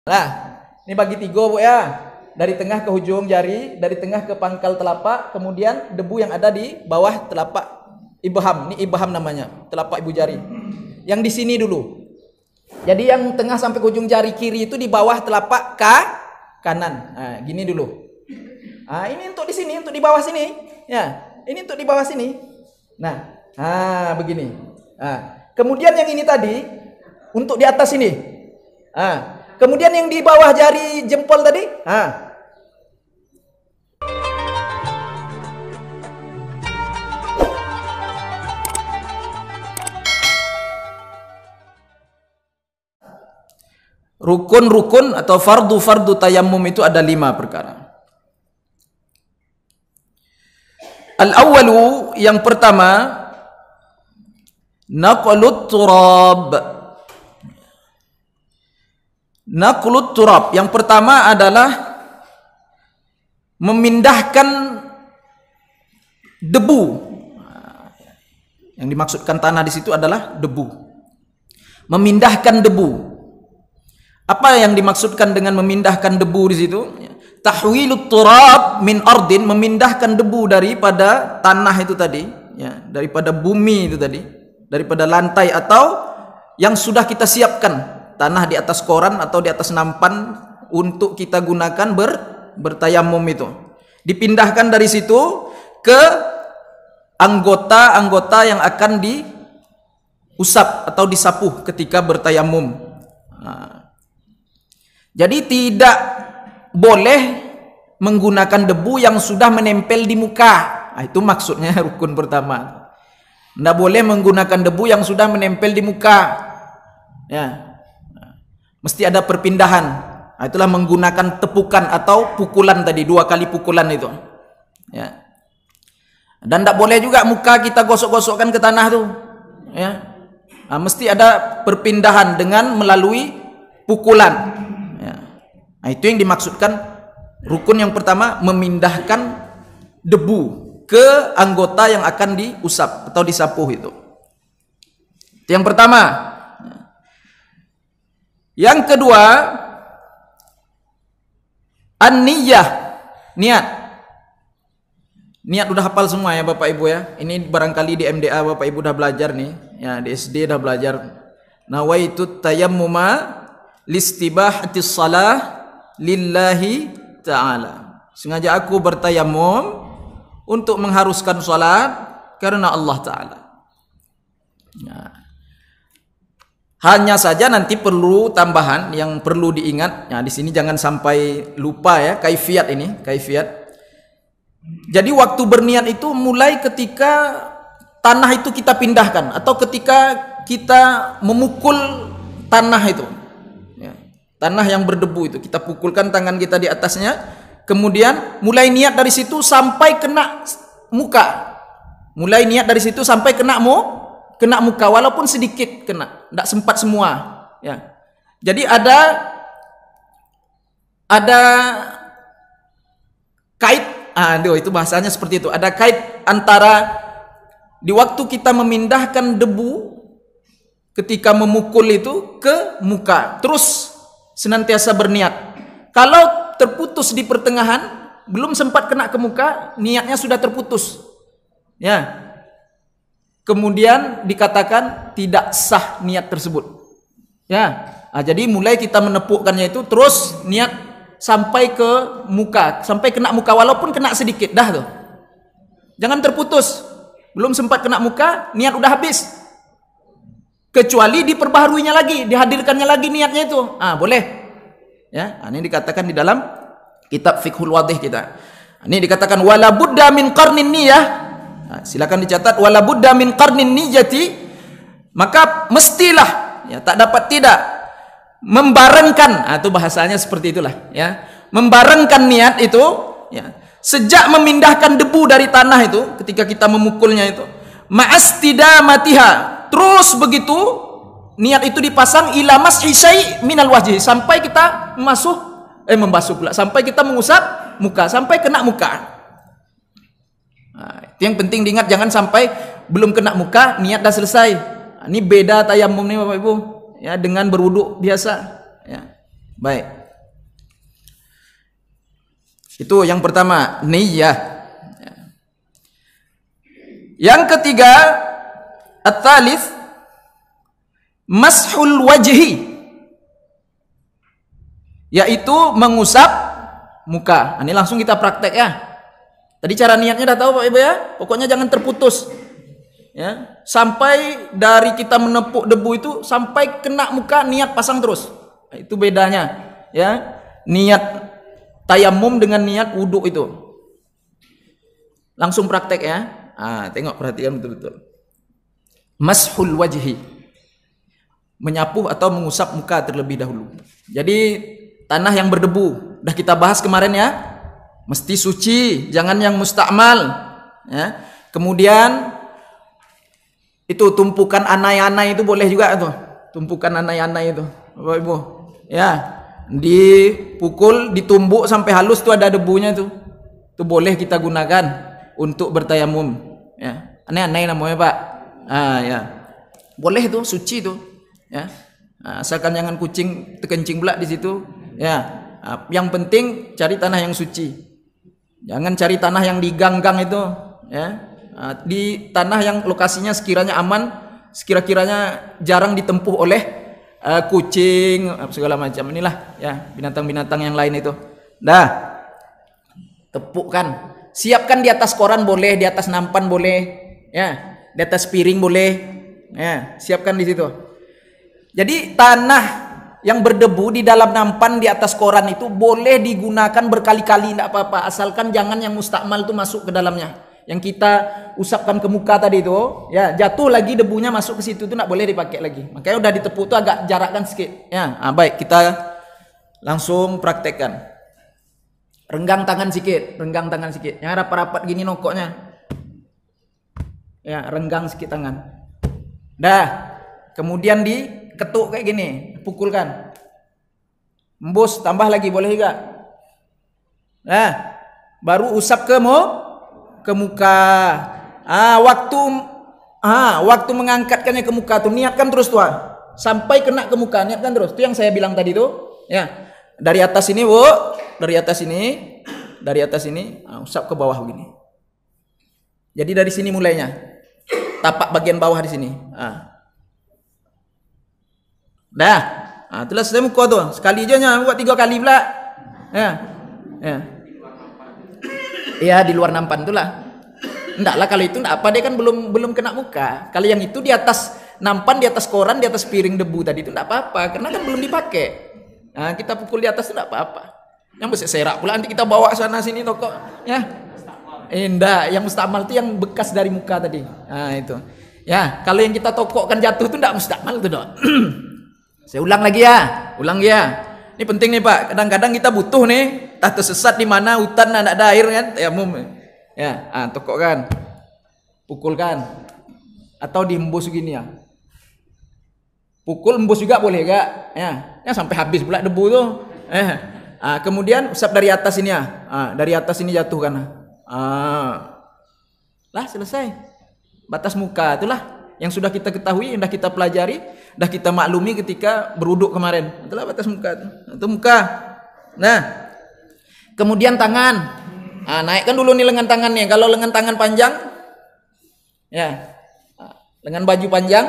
Nah, ini bagi 3 Bu ya. Dari tengah ke ujung jari, dari tengah ke pangkal telapak, kemudian debu yang ada di bawah telapak ibham. Ini ibham namanya, telapak ibu jari. Yang di sini dulu. Jadi yang tengah sampai ke ujung jari kiri itu di bawah telapak kanan. Nah, gini dulu. Nah, ini untuk di sini, untuk di bawah sini. Ya, ini untuk di bawah sini. Nah, begini. Nah, kemudian yang ini tadi untuk di atas ini. Nah, kemudian yang di bawah jari jempol tadi. Rukun-rukun atau fardu-fardu tayammum itu ada 5 perkara. Al-awwalu, yang pertama, naqlut turab. Naqlut turab, yang pertama adalah memindahkan debu. Yang dimaksudkan tanah di situ adalah debu. Memindahkan debu. Apa yang dimaksudkan dengan memindahkan debu di situ? Tahwilut turab min ardin, memindahkan debu daripada tanah itu tadi, ya, daripada bumi itu tadi, daripada lantai atau yang sudah kita siapkan, tanah di atas koran atau di atas nampan untuk kita gunakan bertayamum itu. Dipindahkan dari situ ke anggota-anggota yang akan diusap atau disapuh ketika bertayamum. Jadi tidak boleh menggunakan debu yang sudah menempel di muka. Itu maksudnya rukun pertama. Tidak boleh menggunakan debu yang sudah menempel di muka. Ya. Mesti ada perpindahan. Itulah menggunakan tepukan atau pukulan tadi, 2 kali pukulan itu. Ya. Dan tidak boleh juga muka kita gosok-gosokkan ke tanah tuh. Ya. Mesti ada perpindahan dengan melalui pukulan. Nah, itu yang dimaksudkan rukun yang pertama, memindahkan debu ke anggota yang akan diusap atau disapuh itu. Itu yang pertama. Yang kedua, an-niyah, niat. Niat udah hafal semua ya Bapak Ibu ya. Ini barangkali di MDA Bapak Ibu udah belajar nih. Ya, di SD udah belajar. Nawaitu tayammuma listibahatis shalah lillahi ta'ala. Sengaja aku bertayamum untuk mengharuskan salat karena Allah Ta'ala. Nah, hanya saja nanti perlu tambahan yang perlu diingat. Nah, di sini jangan sampai lupa ya, kaifiat ini, kaifiat. Jadi waktu berniat itu mulai ketika tanah itu kita pindahkan atau ketika kita memukul tanah itu. Tanah yang berdebu itu kita pukulkan tangan kita di atasnya, kemudian mulai niat dari situ sampai kena muka. Mulai niat dari situ sampai kena muka, walaupun sedikit kena, tidak sempat semua. Ya. Jadi ada kait, itu bahasanya seperti itu. Ada kait antara di waktu kita memindahkan debu ketika memukul itu ke muka, terus senantiasa berniat. Kalau terputus di pertengahan, belum sempat kena ke muka, niatnya sudah terputus. Ya. Kemudian dikatakan tidak sah niat tersebut. Ya. Jadi mulai kita menepukkannya itu terus niat sampai ke muka, sampai kena muka walaupun kena sedikit dah tuh. Jangan terputus. Belum sempat kena muka, niat udah habis. Kecuali diperbaharuinya lagi, dihadirkannya lagi niatnya itu. Boleh. Ya, ini dikatakan di dalam kitab Fiqhul Wadih kita. Ini dikatakan wala budda min qarnin niyah. Silakan dicatat wala budda min qarnin niyati. Maka mestilah, ya, tak dapat tidak membarengkan. Itu bahasanya seperti itulah, ya. Membarengkan niat itu, ya. Sejak memindahkan debu dari tanah itu, ketika kita memukulnya itu, ma'astidamatiha. Terus begitu niat itu dipasang ila mashi syai' minal wajhi, sampai kita membasuh pula, sampai kita mengusap muka, sampai kena muka. Itu yang penting diingat, jangan sampai belum kena muka niat dah selesai. Ini beda tayamum nih Bapak Ibu, ya, dengan berwudu biasa, ya. Baik. Itu yang pertama, niyah. Yang ketiga, at-thalits, mashul wajhi, yaitu mengusap muka. Ini langsung kita praktek ya. Tadi cara niatnya udah tahu Pak Ibu ya. Pokoknya jangan terputus. Ya, sampai dari kita menepuk debu itu sampai kena muka niat pasang terus. Nah, itu bedanya ya. Niat tayamum dengan niat wudhu itu. Langsung praktek ya. Tengok, perhatikan betul-betul. Mashul wajhi, menyapu atau mengusap muka terlebih dahulu. Jadi tanah yang berdebu, dah kita bahas kemarin ya, mesti suci, jangan yang mustakmal ya. Kemudian itu tumpukan anai-anai itu boleh juga tuh, tumpukan anai-anai itu Bapak Ibu ya, dipukul, ditumbuk sampai halus tuh ada debunya tuh, itu boleh kita gunakan untuk bertayamum ya. Anai-anai namanya Pak. Ya boleh tuh, suci tuh ya. Asalkan jangan kucing terkencing pula di situ ya. Yang penting cari tanah yang suci, jangan cari tanah yang di gang-gang itu ya. Di tanah yang lokasinya sekiranya aman, sekira-kiranya jarang ditempuh oleh kucing segala macam inilah ya, binatang-binatang yang lain itu. Dah, tepukkan, siapkan di atas koran boleh, di atas nampan boleh ya, di atas piring boleh ya, siapkan di situ. Jadi tanah yang berdebu di dalam nampan di atas koran itu boleh digunakan berkali-kali, tidak apa-apa, asalkan jangan yang mustakmal itu masuk ke dalamnya. Yang kita usapkan ke muka tadi itu ya, jatuh lagi debunya masuk ke situ, itu tidak boleh dipakai lagi. Makanya udah ditepuk itu agak jarakkan sedikit ya. Baik, kita langsung praktekkan. Renggang tangan sedikit, renggang tangan sedikit. Yang rapat-rapat gini nokoknya ya, renggang sedikit tangan. Dah, kemudian diketuk kayak gini, pukulkan, embus, tambah lagi boleh juga. Nah, baru usap ke muka. Waktu mengangkatkannya ke muka tuh niatkan terus tuh, sampai kena ke muka, niatkan terus. Itu yang saya bilang tadi tuh ya. Dari atas ini Bu, dari atas ini usap ke bawah begini. Jadi dari sini mulainya, tapak bagian bawah di sini. Dah, itulah selesai muka tuh. Sekali aja buat 3 kali pula. Ya. Ya di luar nampan itulah. Ndaklah kalau itu ndak apa, dia kan belum kena muka. Kalau yang itu di atas nampan, di atas koran, di atas piring debu tadi itu ndak apa-apa karena kan belum dipakai. Kita pukul di atas itu ndak apa-apa. Yang mesti serak pula nanti kita bawa sana sini toko ya. Ndak, yang mustakmal itu yang bekas dari muka tadi. Itu. Ya, kalau yang kita tokokkan jatuh itu ndak mustakmal itu, Dok. Saya ulang lagi ya. Ini penting nih Pak. Kadang-kadang kita butuh nih, tak tersesat di mana hutan tidak ada air kan, tayamum. Ya, tokokkan, pukulkan, atau diembus gini ya. Pukul embus juga boleh gak? Ya sampai habis pula debu tuh. Kemudian usap dari atas ini ya. Dari atas ini jatuh kan. Lah selesai. Batas muka itulah yang sudah kita ketahui, yang sudah kita pelajari, sudah kita maklumi ketika berwuduk kemarin. Itulah batas muka itu muka. Nah, kemudian tangan. Naikkan dulu nih lengan tangannya. Kalau lengan tangan panjang, ya, lengan baju panjang,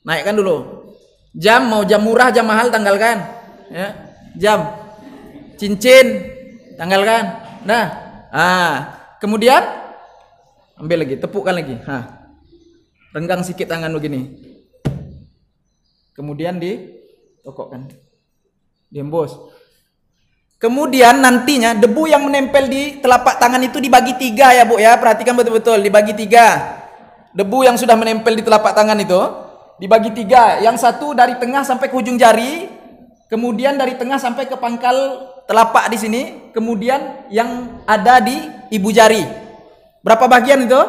naikkan dulu. Jam, mau jam murah, jam mahal, tanggalkan. Ya, jam, cincin, tanggalkan. Nah, kemudian ambil lagi, tepukkan lagi. Renggang sikit tangan begini. Kemudian ditokokkan, diembus. Kemudian nantinya debu yang menempel di telapak tangan itu dibagi 3 ya Bu ya, perhatikan betul-betul, dibagi 3. Debu yang sudah menempel di telapak tangan itu dibagi 3. Yang satu dari tengah sampai ke ujung jari, kemudian dari tengah sampai ke pangkal telapak di sini, kemudian yang ada di ibu jari. Berapa bagian itu?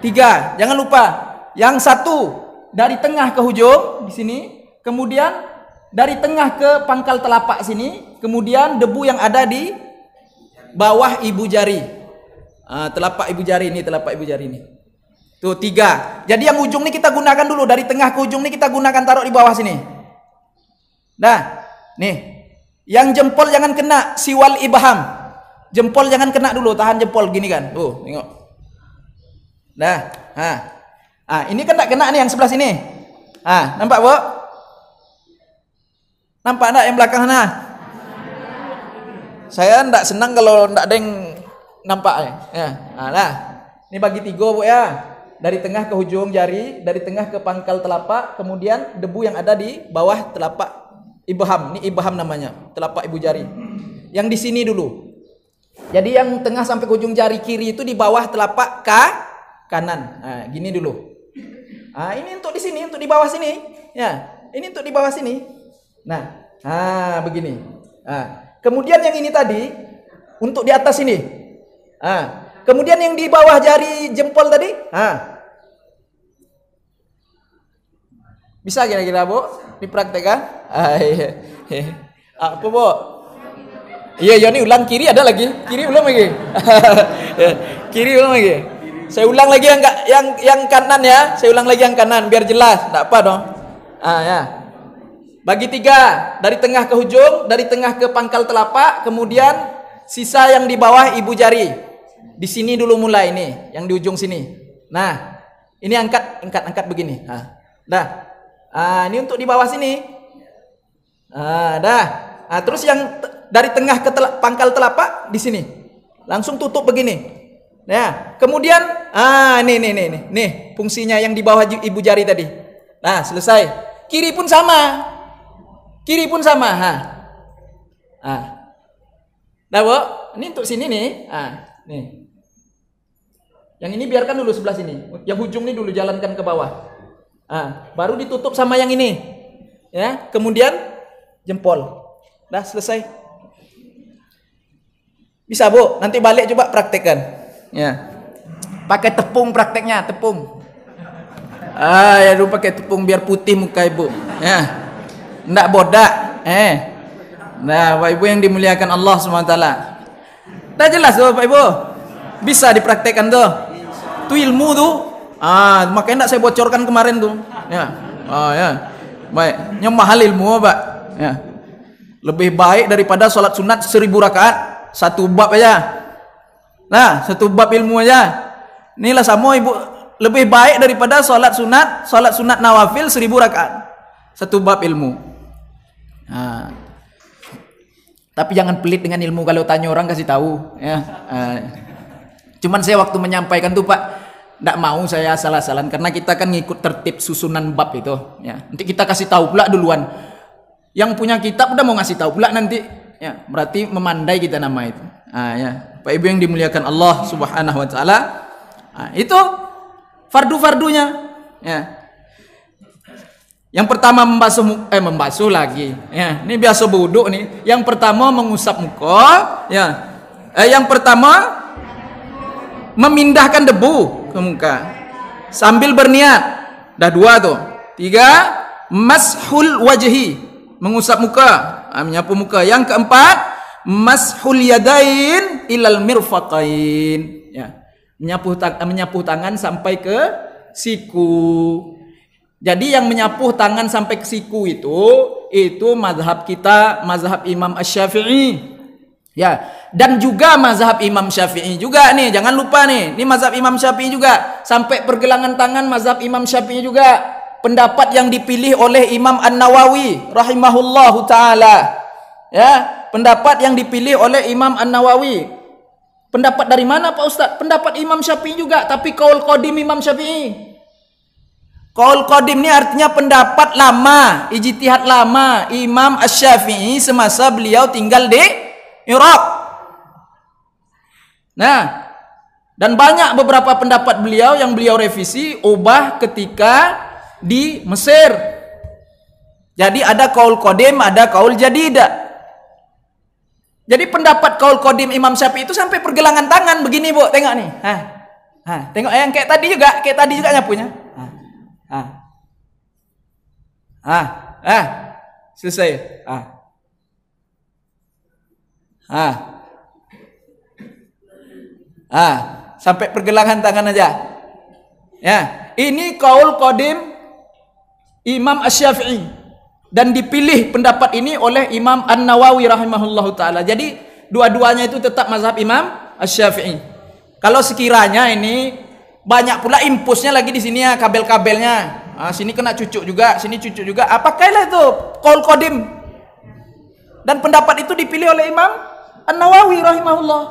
3. Jangan lupa, yang satu dari tengah ke ujung di sini, kemudian dari tengah ke pangkal telapak sini, kemudian debu yang ada di bawah ibu jari. Telapak ibu jari ini, telapak ibu jari ini. Tuh 3. Jadi yang ujung ini kita gunakan dulu, dari tengah ke ujung ini kita gunakan taruh di bawah sini. Dah. Nih, yang jempol jangan kena siwal ibham. Jempol jangan kena dulu, tahan jempol gini kan. Tuh, tengok. Dah. Ini kan tak kena nih yang sebelah sini. Nampak, Bu? Nampak enggak yang belakang sana? Saya enggak senang kalau enggak ada yang nampak ya. Nah. Ini bagi 3, Bu ya. Dari tengah ke ujung jari, dari tengah ke pangkal telapak, kemudian debu yang ada di bawah telapak ibham. Ini ibham namanya, telapak ibu jari. Yang di sini dulu. Jadi yang tengah sampai ke ujung jari kiri itu di bawah telapak kanan. Gini dulu. Ini untuk di sini, untuk di bawah sini. Ya, ini untuk di bawah sini. Nah, begini. Kemudian yang ini tadi untuk di atas ini. Kemudian yang di bawah jari jempol tadi. Bisa kira-kira, Bu? Dipraktekkan? Iya. Apa, Bu? Iya, ini ulang kiri ada lagi. Kiri belum lagi. Kiri belum lagi. Saya ulang lagi yang kanan ya. Saya ulang lagi yang kanan biar jelas. Enggak apa dong. Ya. Bagi 3, dari tengah ke ujung, dari tengah ke pangkal telapak, kemudian sisa yang di bawah ibu jari. Di sini dulu mulai nih, yang di ujung sini. Nah, ini angkat begini. Dah. Ini untuk di bawah sini. Dah. Terus yang dari tengah ke pangkal telapak di sini. Langsung tutup begini. Ya. Kemudian nih fungsinya yang di bawah ibu jari tadi. Nah, selesai. Kiri pun sama. Dah, Bu. Ini untuk sini nih. Nih. Yang ini biarkan dulu sebelah sini. Yang ujung ini dulu jalankan ke bawah. Baru ditutup sama yang ini. Ya, kemudian jempol. Dah selesai. Bisa, Bu? Nanti balik coba praktekkan. Ya. Pakai tepung prakteknya, tepung. Ya dulu pakai tepung biar putih muka Ibu. Ya. Enggak bodak. Nah, Bapak Ibu yang dimuliakan Allah SWT. Dah jelas tuh Bapak Ibu? Bisa dipraktekkan tuh. Itu ilmu tuh. Makanya enggak saya bocorkan kemarin tuh. Ya. Ya. Baik, mahal ilmu, Pak. Ya. Lebih baik daripada sholat sunat 1000 rakaat, 1 bab aja. Nah, 1 bab ilmu aja. Inilah sama Ibu, lebih baik daripada sholat sunat nawafil 1000 rakaat. 1 bab ilmu. Tapi jangan pelit dengan ilmu, kalau tanya orang kasih tahu ya. Cuman saya waktu menyampaikan tuh Pak, tidak mau saya salah-salan karena kita kan ngikut tertib susunan bab itu ya. Nanti kita kasih tahu pula duluan. Yang punya kitab udah mau ngasih tahu pula nanti ya, berarti memandai kita nama itu. Ya. Pak Ibu yang dimuliakan Allah Subhanahu wa taala. Itu fardu-fardunya ya. Yang pertama membasuh lagi ya. Ini biasa wudhu nih. Yang pertama mengusap muka ya. Yang pertama memindahkan debu ke muka sambil berniat. Dah 2 tuh. 3 mashul wajhi, mengusap muka, menyapu muka. Yang keempat mashul yadain ilal mirfaqain ya. Menyapu tangan sampai ke siku. Jadi yang menyapu tangan sampai ke siku itu mazhab kita, mazhab Imam Asy-Syafi'i. Ya, dan juga mazhab Imam Syafi'i juga nih, jangan lupa nih. Ini mazhab Imam Syafi'i juga. Sampai pergelangan tangan mazhab Imam Syafi'i juga. Pendapat yang dipilih oleh Imam An-Nawawi rahimahullahu taala. Ya, pendapat yang dipilih oleh Imam An-Nawawi. Pendapat dari mana Pak Ustaz? Pendapat Imam Syafi'i juga, tapi qaul qadim Imam Syafi'i. Qaul qadim ini artinya pendapat lama, ijtihad lama Imam Asy-Syafi'i semasa beliau tinggal di Irak. Nah, dan banyak beberapa pendapat beliau yang beliau revisi, ubah ketika di Mesir. Jadi ada qaul qadim, ada qaul jadidah. Jadi pendapat qaul qadim Imam Syafi'i itu sampai pergelangan tangan begini, Bu. Tengok nih. Tengok yang kayak tadi juga nyapunya. Selesai. Sampai pergelangan tangan aja. Ya, ini qaul qadim Imam Asy-Syafi'i. dan dipilih pendapat ini oleh Imam An-Nawawi rahimahullahu taala. Jadi dua-duanya itu tetap mazhab Imam Asy-Syafi'i. Kalau sekiranya ini banyak pula impusnya lagi di sini ya, kabel-kabelnya. Sini kena cucuk juga, sini cucuk juga. Pakailah itu qaul qadim. Dan pendapat itu dipilih oleh Imam An-Nawawi rahimahullah.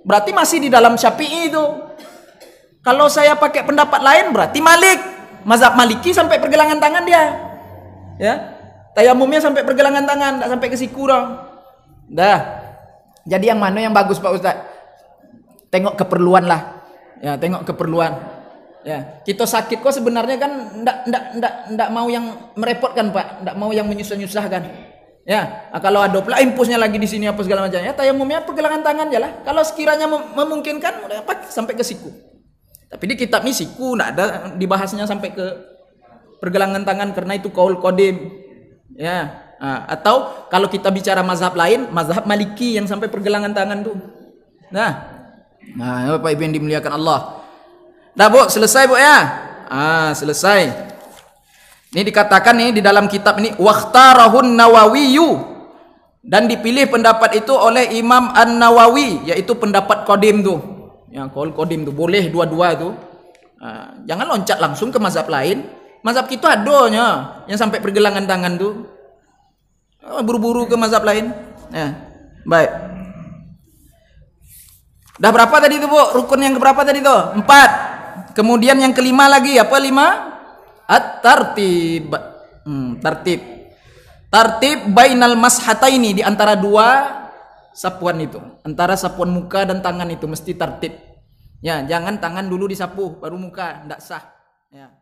Berarti masih di dalam Syafi'i itu. Kalau saya pakai pendapat lain berarti Malik. Mazhab Maliki sampai pergelangan tangan dia. Ya. Tayamumnya sampai pergelangan tangan, enggak sampai ke siku dong. Dah. Jadi yang mana yang bagus Pak Ustaz? Tengok keperluan lah. Ya, tengok keperluan. Ya, kita sakit kok sebenarnya kan enggak mau yang merepotkan Pak, enggak mau yang menyusah-nyusahkan. Ya, kalau ada pula impusnya lagi di sini apa segala macam. Ya, tayamumnya pergelangan tangan aja lah. Kalau sekiranya memungkinkan udah sampai ke siku. Tapi di kitab ini siku enggak ada dibahasnya sampai ke pergelangan tangan karena itu qaul qadim. Ya. Atau kalau kita bicara mazhab lain, mazhab Maliki yang sampai pergelangan tangan tuh. Nah, Bapak Ibu yang dimuliakan Allah. Dah Bu, selesai Bu ya? Selesai. Ini dikatakan nih di dalam kitab ini waqtarahun Nawawiyyu, dan dipilih pendapat itu oleh Imam An-Nawawi, yaitu pendapat qadim tuh. Yang qaul qadim tuh boleh dua-dua tuh. Jangan loncat langsung ke mazhab lain. Mazhab kita adanya yang sampai pergelangan tangan tuh. Buru-buru ke mazhab lain. Ya, baik. Dah berapa tadi itu Bu? Rukun yang keberapa tadi itu? 4. Kemudian yang kelima lagi apa 5? At-tartib. Tartib. Tartib bainal mashataini, di antara dua sapuan itu. Antara sapuan muka dan tangan itu mesti tartib. Ya, jangan tangan dulu disapu baru muka, enggak sah. Ya.